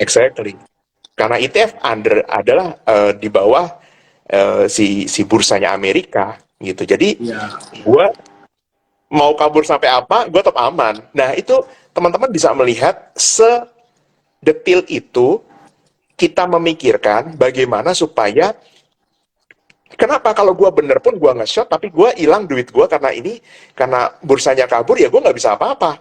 exactly. Karena ETF adalah di bawah si bursanya Amerika gitu. Jadi Iya, gue mau kabur sampai apa, gue tetap aman. Nah itu teman-teman bisa melihat sedetil itu kita memikirkan bagaimana supaya kenapa kalau gue bener pun gue nge-shot tapi gue hilang duit gue karena bursanya kabur ya gue nggak bisa apa-apa,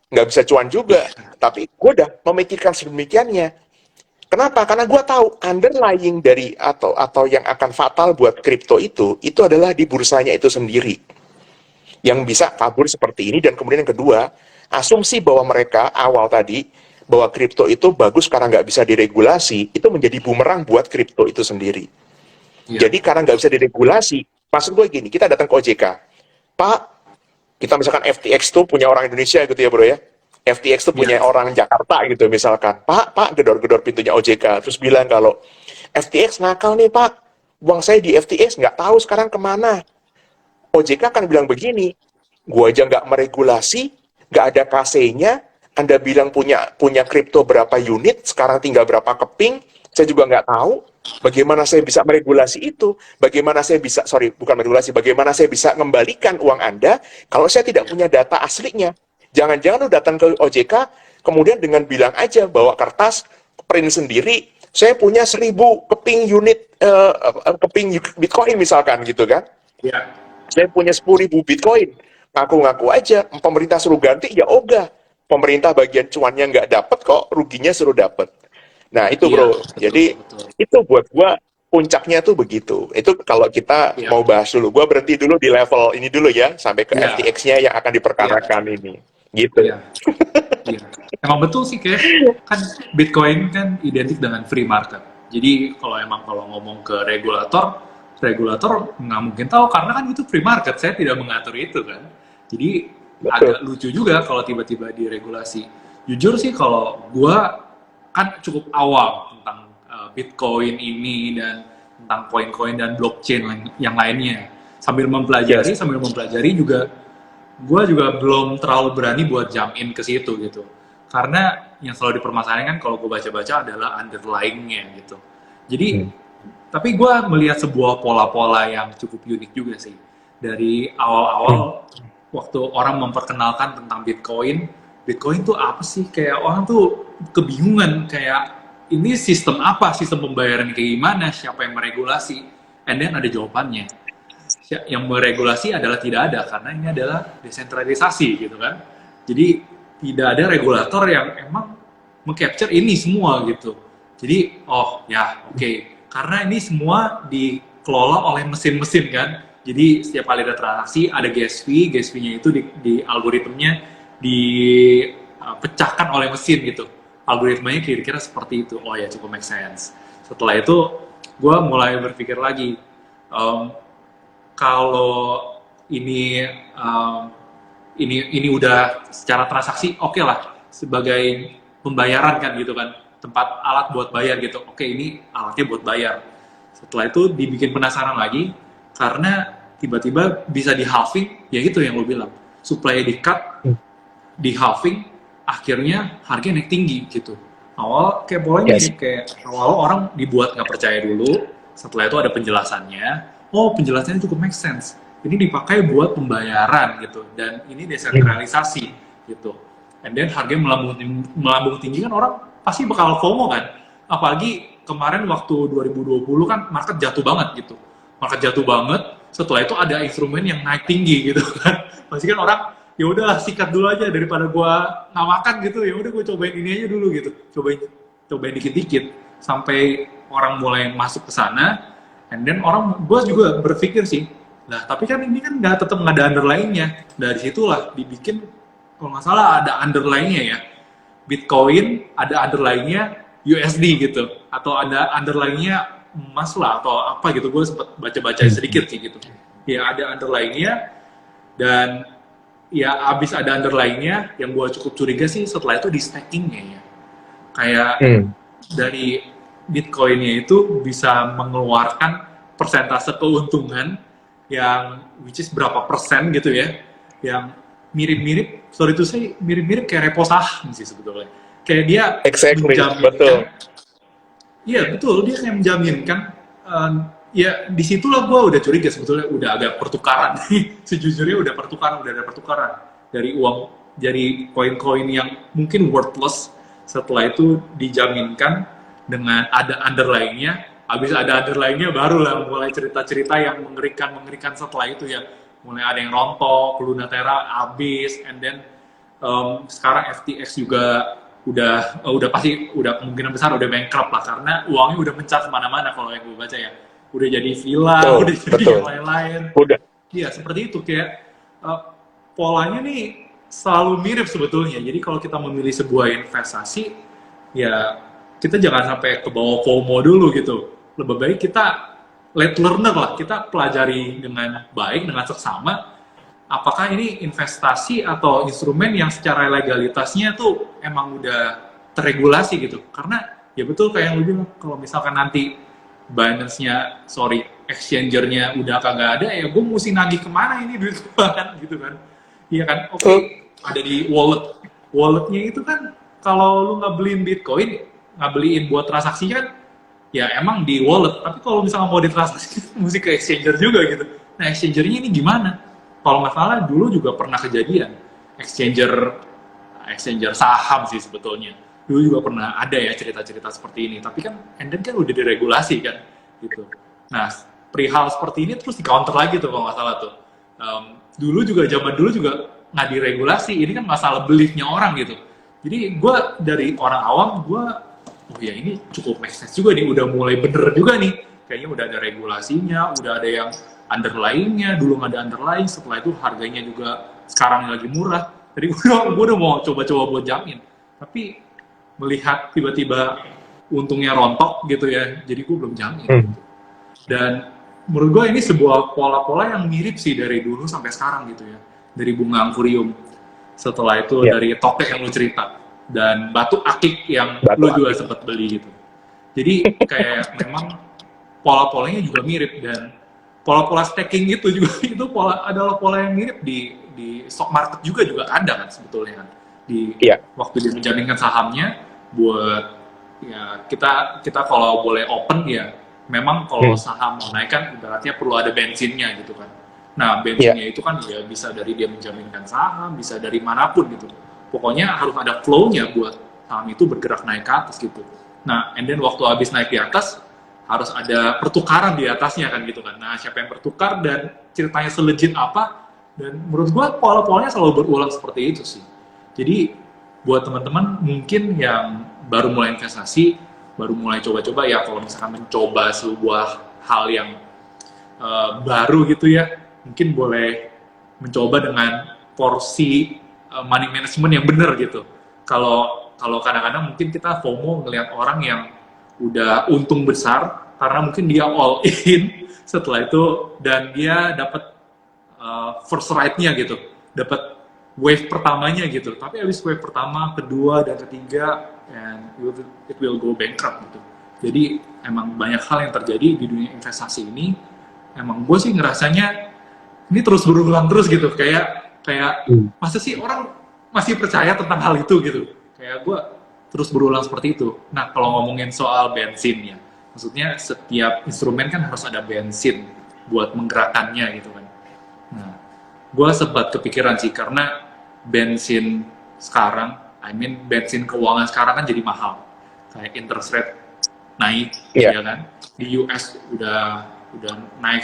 nggak bisa cuan juga. Tapi gue udah memikirkan sedemikiannya. Kenapa? Karena gue tahu underlying dari atau yang akan fatal buat kripto itu adalah di bursanya itu sendiri yang bisa kabur seperti ini. Dan kemudian yang kedua, asumsi bahwa mereka awal tadi bahwa kripto itu bagus karena nggak bisa diregulasi itu menjadi bumerang buat kripto itu sendiri. iya, Jadi karena nggak bisa diregulasi, maksud gue gini, kita datang ke OJK, Pak, kita misalkan FTX tuh punya orang Indonesia gitu ya bro ya, FTX tuh iya, punya orang Jakarta gitu misalkan, Pak, gedor-gedor pintunya OJK, terus bilang kalau FTX nakal nih Pak, uang saya di FTX nggak tahu sekarang kemana. OJK kan bilang begini, gua aja nggak meregulasi, nggak ada KC-nya, Anda bilang punya kripto berapa unit, sekarang tinggal berapa keping, saya juga nggak tahu. Bagaimana saya bisa meregulasi itu? Bagaimana saya bisa, sorry, bukan meregulasi, bagaimana saya bisa mengembalikan uang Anda kalau saya tidak punya data aslinya? Jangan-jangan lu datang ke OJK, kemudian dengan bilang aja bawa kertas, print sendiri, saya punya 1.000 keping unit, keping Bitcoin misalkan gitu kan. iya. Saya punya 10.000 Bitcoin. Ngaku-ngaku aja, pemerintah suruh ganti, ya ogah. Pemerintah bagian cuannya nggak dapet kok, ruginya suruh dapet. Nah itu Iya, bro, betul, jadi betul. itu buat gua puncaknya tuh begitu. Itu kalau kita Iya, mau bahas dulu, gua berhenti dulu di level ini dulu ya, sampai ke iya, FTX-nya yang akan iya, diperkarakan ini. Gitu. iya, iya. Emang betul sih, kayak kan Bitcoin kan identik dengan free market. Jadi kalau ngomong ke regulator, regulator nggak mungkin tahu karena kan itu free market. Saya tidak mengatur itu kan. Jadi Betul. agak lucu juga kalau tiba-tiba diregulasi. Jujur sih kalau gua kan cukup awam tentang Bitcoin ini dan tentang koin-koin dan blockchain yang lainnya. Yes. Sambil mempelajari juga gue juga belum terlalu berani buat jump in ke situ gitu. Karena yang selalu dipermasalahkan kalau gue baca-baca adalah underlying-nya gitu. Jadi, Hmm. tapi gue melihat sebuah pola-pola yang cukup unik juga sih. Dari Hmm. awal-awal waktu orang memperkenalkan tentang Bitcoin, Bitcoin tuh apa sih? Kayak orang tuh kebingungan kayak ini sistem apa? Sistem pembayaran kayak gimana? Siapa yang meregulasi? And then ada jawabannya, yang meregulasi adalah tidak ada karena ini adalah desentralisasi gitu kan. Jadi tidak ada regulator yang emang mengcapture ini semua gitu. Jadi oh ya oke, karena ini semua dikelola oleh mesin-mesin kan. Jadi setiap kali ada transaksi ada gas fee-nya itu di algoritmnya dipecahkan oleh mesin gitu. Algoritmanya kira-kira seperti itu. Oh ya cukup make sense. Setelah itu gue mulai berpikir lagi, um, kalau ini um, ini udah secara transaksi oke lah sebagai pembayaran kan gitu kan, tempat alat buat bayar gitu, oke ini alatnya buat bayar. Setelah itu dibikin penasaran lagi karena tiba-tiba bisa di halving, ya gitu yang lo bilang, supply di cut, di halving, akhirnya harganya naik tinggi gitu. Awal kayak polanya Yes. sih, kayak awal orang dibuat nggak percaya dulu, setelah itu ada penjelasannya, oh penjelasannya cukup make sense, ini dipakai buat pembayaran gitu, dan ini Hmm. desentralisasi gitu. And then harganya melambung tinggi kan, orang pasti bakal FOMO kan, apalagi kemarin waktu 2020 kan market jatuh banget gitu, market jatuh banget, setelah itu ada instrumen yang naik tinggi gitu kan, pasti kan orang ya udah sikat dulu aja daripada gua nggak makan gitu, ya udah gua cobain ini aja dulu gitu, cobain dikit-dikit sampai orang mulai masuk ke sana. And then orang, gua juga berpikir sih, nah tapi kan ini kan tetap nggak ada underlying-nya. Dari situlah dibikin, kalau nggak salah ada underlying-nya ya, Bitcoin ada underlying-nya USD gitu, atau ada underlying-nya emas lah atau apa gitu, gue sempat baca-baca Hmm. sedikit sih gitu ya, ada underlying-nya. Dan ya abis ada underlying-nya, yang gue cukup curiga sih setelah itu di stackingnya ya, kayak Hmm. dari Bitcoin-nya itu bisa mengeluarkan persentase keuntungan yang which is berapa persen gitu ya, yang mirip-mirip, sorry itu saya mirip-mirip kayak repo saham sih sebetulnya, kayak dia Exactly, betul. menjaminkan. Iya betul, dia kayak menjaminkan. eh, Ya disitulah gue udah curiga sebetulnya, udah agak pertukaran. Sejujurnya udah pertukaran, udah ada pertukaran dari uang, dari koin-koin yang mungkin worthless, setelah itu dijaminkan dengan ada underlying-nya. Habis ada underlying-nya barulah mulai cerita-cerita yang mengerikan setelah itu ya. Mulai ada yang rontok, Lunatera habis, and then sekarang FTX juga udah pasti udah kemungkinan besar udah bankrupt lah, karena uangnya udah mencar kemana-mana kalau yang gue baca ya, udah jadi villa, Betul, udah jadi betul. yang lain-lain. Udah. Iya seperti itu, kayak polanya nih selalu mirip sebetulnya. Jadi kalau kita memilih sebuah investasi, ya kita jangan sampai ke bawah FOMO dulu gitu. Lebih baik kita let learner lah, kita pelajari dengan baik, dengan seksama, apakah ini investasi atau instrumen yang secara legalitasnya tuh emang udah terregulasi gitu. Karena ya betul kayak yang lu bilang, kalau misalkan nanti Binance-nya, sorry, exchanger-nya udah kagak ada, ya gue mesti nagih kemana ini duit gue kan, gitu kan. Iya kan, oke, ada di wallet. Walletnya itu kan, kalau lu nggak beliin Bitcoin, nggak beliin buat transaksi kan, ya emang di wallet. Tapi kalau misalnya mau ditransaksi, mesti ke exchanger juga gitu. Nah, exchanger-nya ini gimana? Kalau nggak salah, dulu juga pernah kejadian. Exchanger exchanger saham sih sebetulnya. Dulu juga pernah ada ya cerita-cerita seperti ini. Tapi kan, and then kan udah diregulasi kan, gitu. Nah, perihal seperti ini terus di counter lagi tuh kalau nggak salah tuh. Dulu juga zaman dulu juga nggak diregulasi. Ini kan masalah beliefnya orang gitu. Jadi gue dari orang awam, gue oh ya ini cukup make sense juga nih, udah mulai bener juga nih. Kayaknya udah ada regulasinya, udah ada yang underlying-nya, dulu nggak ada underlying, setelah itu harganya juga sekarang lagi murah. Jadi gue udah mau coba-coba buat jamin. Tapi melihat tiba-tiba untungnya rontok gitu ya, jadi gue belum jamin. Gitu. Dan menurut gue ini sebuah pola-pola yang mirip sih dari dulu sampai sekarang gitu ya. Dari bunga angkurium, setelah itu dari tokek yang lu cerita, dan batu akik yang lu juga sempat beli gitu. Jadi kayak memang pola-polanya juga mirip, dan pola-pola staking itu juga itu adalah pola yang mirip di stock market juga ada kan sebetulnya kan. Di waktu dia menjaminkan sahamnya buat ya kita kalau boleh open ya, memang kalau saham mau naik kan ibaratnya perlu ada bensinnya gitu kan. Nah, bensinnya itu kan ya bisa dari dia menjaminkan saham, bisa dari manapun gitu. Pokoknya harus ada flow-nya buat saham itu bergerak naik ke atas gitu. Nah, and then waktu habis naik di atas, harus ada pertukaran di atasnya kan gitu kan. Nah, siapa yang bertukar dan ceritanya selejit apa, dan menurut gua pola-polanya selalu berulang seperti itu sih. Jadi, buat teman-teman mungkin yang baru mulai investasi, baru mulai coba-coba ya, kalau misalkan mencoba sebuah hal yang baru gitu ya, mungkin boleh mencoba dengan porsi money management yang benar gitu. Kalau kadang-kadang mungkin kita FOMO ngelihat orang yang udah untung besar karena mungkin dia all in setelah itu, dan dia dapat first ride-nya gitu, dapat wave pertamanya gitu. Tapi habis wave pertama, kedua, dan ketiga, and it will go bankrupt gitu. Jadi emang banyak hal yang terjadi di dunia investasi ini. Emang gue sih ngerasanya ini terus berulang terus gitu, kayak masa sih orang masih percaya tentang hal itu gitu. Kayak gue terus berulang seperti itu. Nah, kalau ngomongin soal bensin ya, maksudnya setiap instrumen kan harus ada bensin buat menggerakkannya gitu kan. Nah, gue sempat kepikiran sih, karena bensin sekarang, bensin keuangan sekarang kan jadi mahal. Kayak interest rate naik, ya kan? Di US udah naik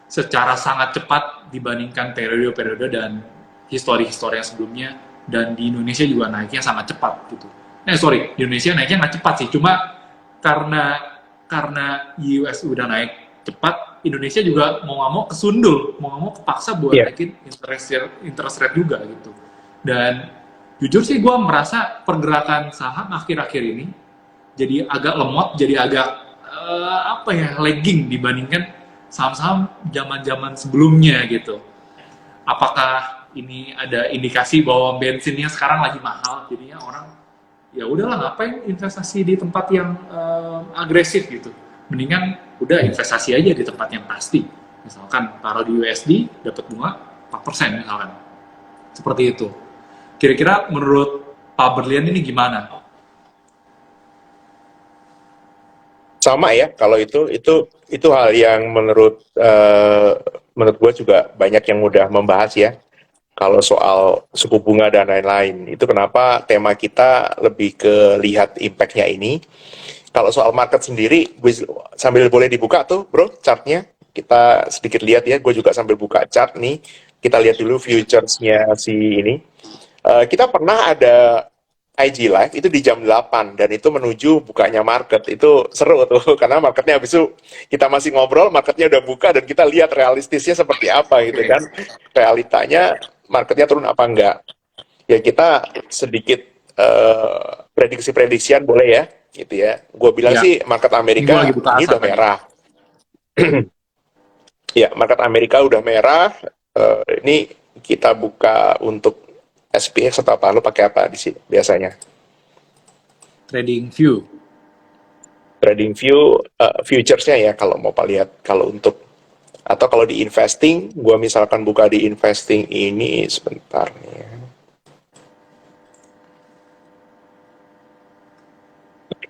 secara sangat cepat dibandingkan periode-periode dan histori-histori yang sebelumnya, dan di Indonesia juga naiknya sangat cepat gitu. Di Indonesia naiknya nggak cepat sih, cuma karena US udah naik cepat, Indonesia juga mau nggak mau kesundul, mau nggak mau kepaksa buat naikin interest rate juga gitu. Dan jujur sih gue merasa pergerakan saham akhir-akhir ini jadi agak lemot, jadi agak lagging dibandingkan saham-saham zaman-zaman sebelumnya gitu. Apakah ini ada indikasi bahwa bensinnya sekarang lagi mahal, jadinya orang ya udahlah ngapain investasi di tempat yang agresif gitu. Mendingan udah investasi aja di tempat yang pasti. Misalkan taruh di USD dapat bunga 4% misalkan. Seperti itu. Kira-kira menurut Pak Berlian ini gimana? Sama ya, kalau itu hal yang menurut gue juga banyak yang udah membahas ya. Kalau soal suku bunga dan lain-lain, itu kenapa tema kita lebih ke lihat impact-nya ini. Kalau soal market sendiri, gue sambil boleh dibuka tuh, bro, chartnya. Kita sedikit lihat ya, gue juga sambil buka chart nih. Kita lihat dulu futures-nya si ini. Kita pernah ada IG Live itu di jam 8 dan itu menuju bukanya market. Itu seru tuh karena marketnya habis itu kita masih ngobrol, marketnya udah buka dan kita lihat realistisnya seperti apa gitu Oke. kan. Realitanya marketnya turun apa enggak. Ya kita sedikit prediksi-prediksian boleh ya gitu ya. Gue bilang Ya, sih market ini gue lagi Amerika buka ini aset udah lagi. merah. Ya, market Amerika udah merah. Ini kita buka untuk SPX atau apa? Lo pakai apa di sini biasanya? Trading view. Trading view futuresnya ya kalau mau lihat kalau untuk atau kalau di investing, gue misalkan buka di investing ini sebentar nih ya.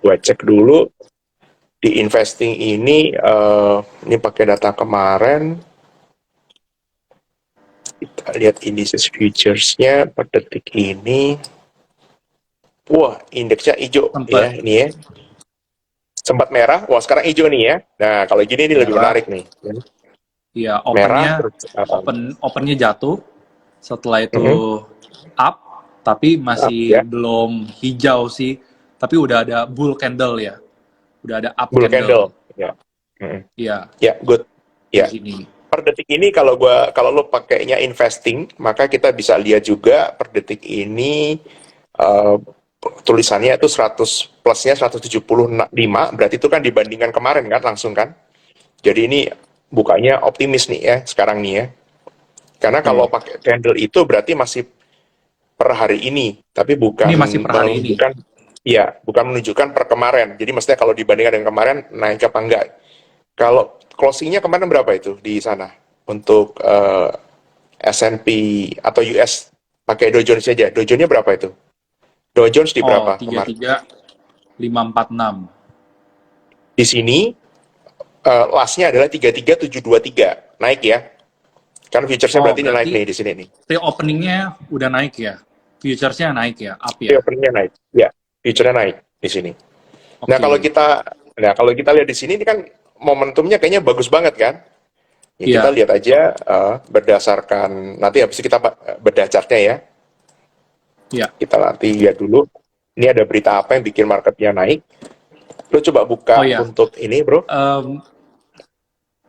Gue cek dulu di investing ini pakai data kemarin. Kita lihat indices futuresnya per detik ini. Wah, indeksnya hijau ya Sempat ini ya. Sempat merah, wah sekarang hijau nih ya. Nah, kalau gini ini lebih merah. menarik nih. Ya, Merah opennya terus apa? opennya jatuh. Setelah itu Mhm. up, tapi Up masih ya, belum hijau sih. Tapi udah ada bull candle ya. Udah ada up bull candle. candle. Ya. Mhm. Ya, Ya, good. di Ya. sini. Per detik ini kalau lo pakainya investing, maka kita bisa lihat juga per detik ini eh, tulisannya itu 100 plusnya 175, berarti itu kan dibandingkan kemarin kan langsung kan. Jadi ini bukanya optimis nih ya sekarang nih ya. Karena kalau Oke. pakai candle itu berarti masih per hari ini, tapi Ini masih bukan per hari ini. menunjukkan ya, bukan menunjukkan per kemarin. Jadi maksudnya kalau dibandingkan dengan kemarin naik apa enggak. Kalau closingnya kemarin berapa itu di sana untuk S&P atau US pakai Dow Jones aja. Dow Jones-nya berapa itu? Dow Jones di Oh, berapa tiga kemarin? tiga lima empat enam. Di sini last-nya adalah 33723 naik ya. Kan future-nya Oh, berarti ini naik berarti nih di sini nih. pre-openingnya udah naik ya? Futuresnya naik ya? Up Iya, ya? openingnya naik. Ya, future-nya naik di sini. Nah, kalau Oke. kita kalau kita lihat di sini ini kan momentumnya kayaknya bagus banget kan? Ya kita Iya, lihat aja berdasarkan nanti habis itu kita bedah chartnya ya. iya. Kita nanti lihat dulu. Ini ada berita apa yang bikin marketnya naik. Lo coba buka Oh ya, untuk ini, bro. Em,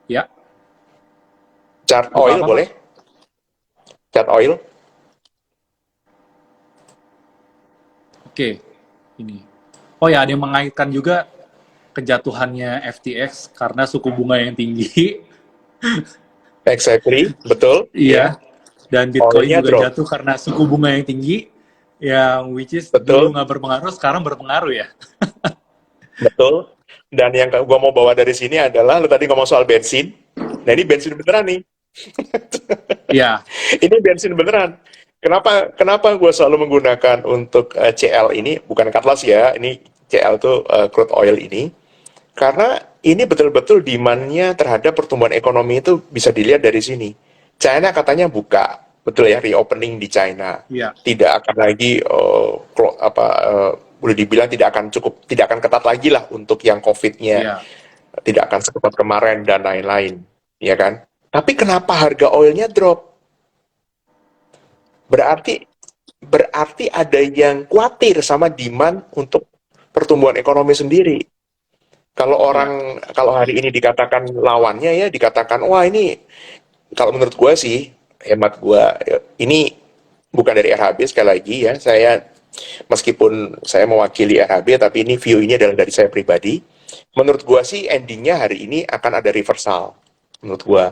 ya. Chart Buka oil apa, Pak? boleh? Chart oil. Oke, ini. Oh ya, ada yang mengaitkan juga kejatuhannya FTX karena suku bunga yang tinggi. Exactly, betul. Ya. Iya. Dan Bitcoin Oilnya juga drop. jatuh karena suku bunga yang tinggi. Yang which is dulu Betul, nggak berpengaruh, sekarang berpengaruh ya. betul. Dan yang gua mau bawa dari sini adalah, lo tadi ngomong soal bensin. Nah ini bensin beneran nih. Iya, Ini bensin beneran. Kenapa kenapa gue selalu menggunakan untuk CL ini, bukan cut loss ya, ini CL tuh crude oil ini, karena ini betul-betul demand-nya terhadap pertumbuhan ekonomi itu bisa dilihat dari sini. China katanya buka, betul ya, reopening di China. iya, Tidak akan lagi boleh dibilang tidak akan ketat lagi lah untuk yang COVID-nya, iya. tidak akan seketat kemarin dan lain-lain, ya kan? Tapi kenapa harga oilnya drop? Berarti berarti ada yang khawatir sama demand untuk pertumbuhan ekonomi sendiri. Iya. Kalau hari ini dikatakan lawannya ya, dikatakan wah ini kalau menurut gue sih, hemat gue, ini bukan dari RHB sekali lagi ya, saya meskipun saya mewakili RHB, tapi ini view ini adalah dari saya pribadi. Menurut gue sih endingnya hari ini akan ada reversal, menurut gue.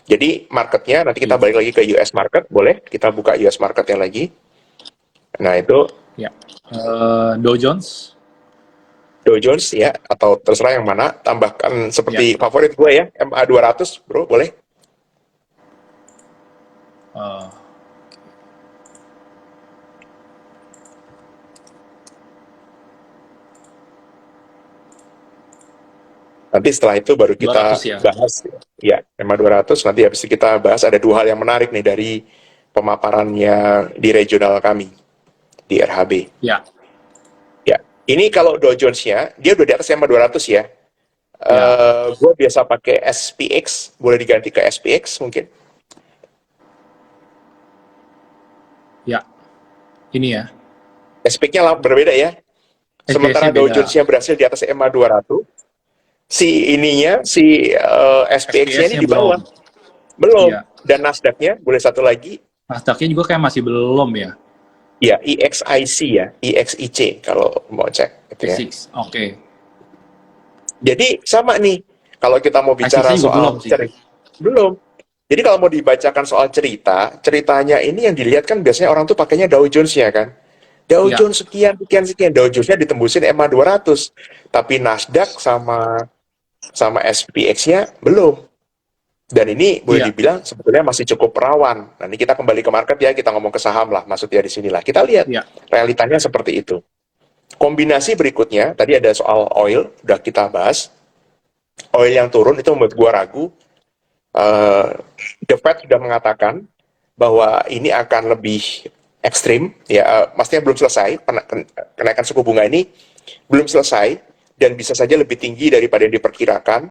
Jadi marketnya nanti kita Iya. balik lagi ke US market, boleh kita buka US marketnya lagi. Nah itu Iya. Dow Jones. Dow Jones ya, atau terserah yang mana, tambahkan Iya. seperti favorit gue ya, MA 200 bro, boleh. Eh, Nanti setelah itu baru 200 kita ya. bahas ya EMA 200. Nanti habis itu kita bahas ada dua hal yang menarik nih dari pemaparannya di regional kami di RHB. Ya, Ya, ini kalau Dow Jones-nya dia udah di atas EMA 200 ya. ya, Gue biasa pakai SPX, boleh diganti ke SPX mungkin. ya. Ini ya. SPX-nya berbeda ya. SPC Sementara Dow beda. Jones-nya berhasil di atas EMA 200, si SPX-nya ini SPS-nya di belum. bawah. Belum. Iya. Dan Nasdaq-nya boleh satu lagi, Nasdaq-nya juga kayak masih belum ya. ya EXIC ya, EXIC kalau mau cek gitu ya. T6. Oke. Jadi sama nih, kalau kita mau bicara ICC juga belum soal sih. belum. Jadi kalau mau dibacakan soal ceritanya ini yang dilihat kan biasanya orang tuh pakainya Dow Jones-nya kan. Dow Iya. Jones sekian, sekian, sekian. Dow Jones-nya ditembusin EMA 200. Tapi Nasdaq sama SPX-nya belum. Dan ini boleh Iya. dibilang sebetulnya masih cukup rawan. Nah, ini kita kembali ke market ya, kita ngomong ke saham lah, maksudnya di sinilah. Kita lihat Iya. realitanya seperti itu. Kombinasi berikutnya, tadi ada soal oil, udah kita bahas. Oil yang turun itu membuat gua ragu. The Fed sudah mengatakan bahwa ini akan lebih ekstrim, ya, maksudnya belum selesai, kenaikan suku bunga ini belum selesai, dan bisa saja lebih tinggi daripada yang diperkirakan.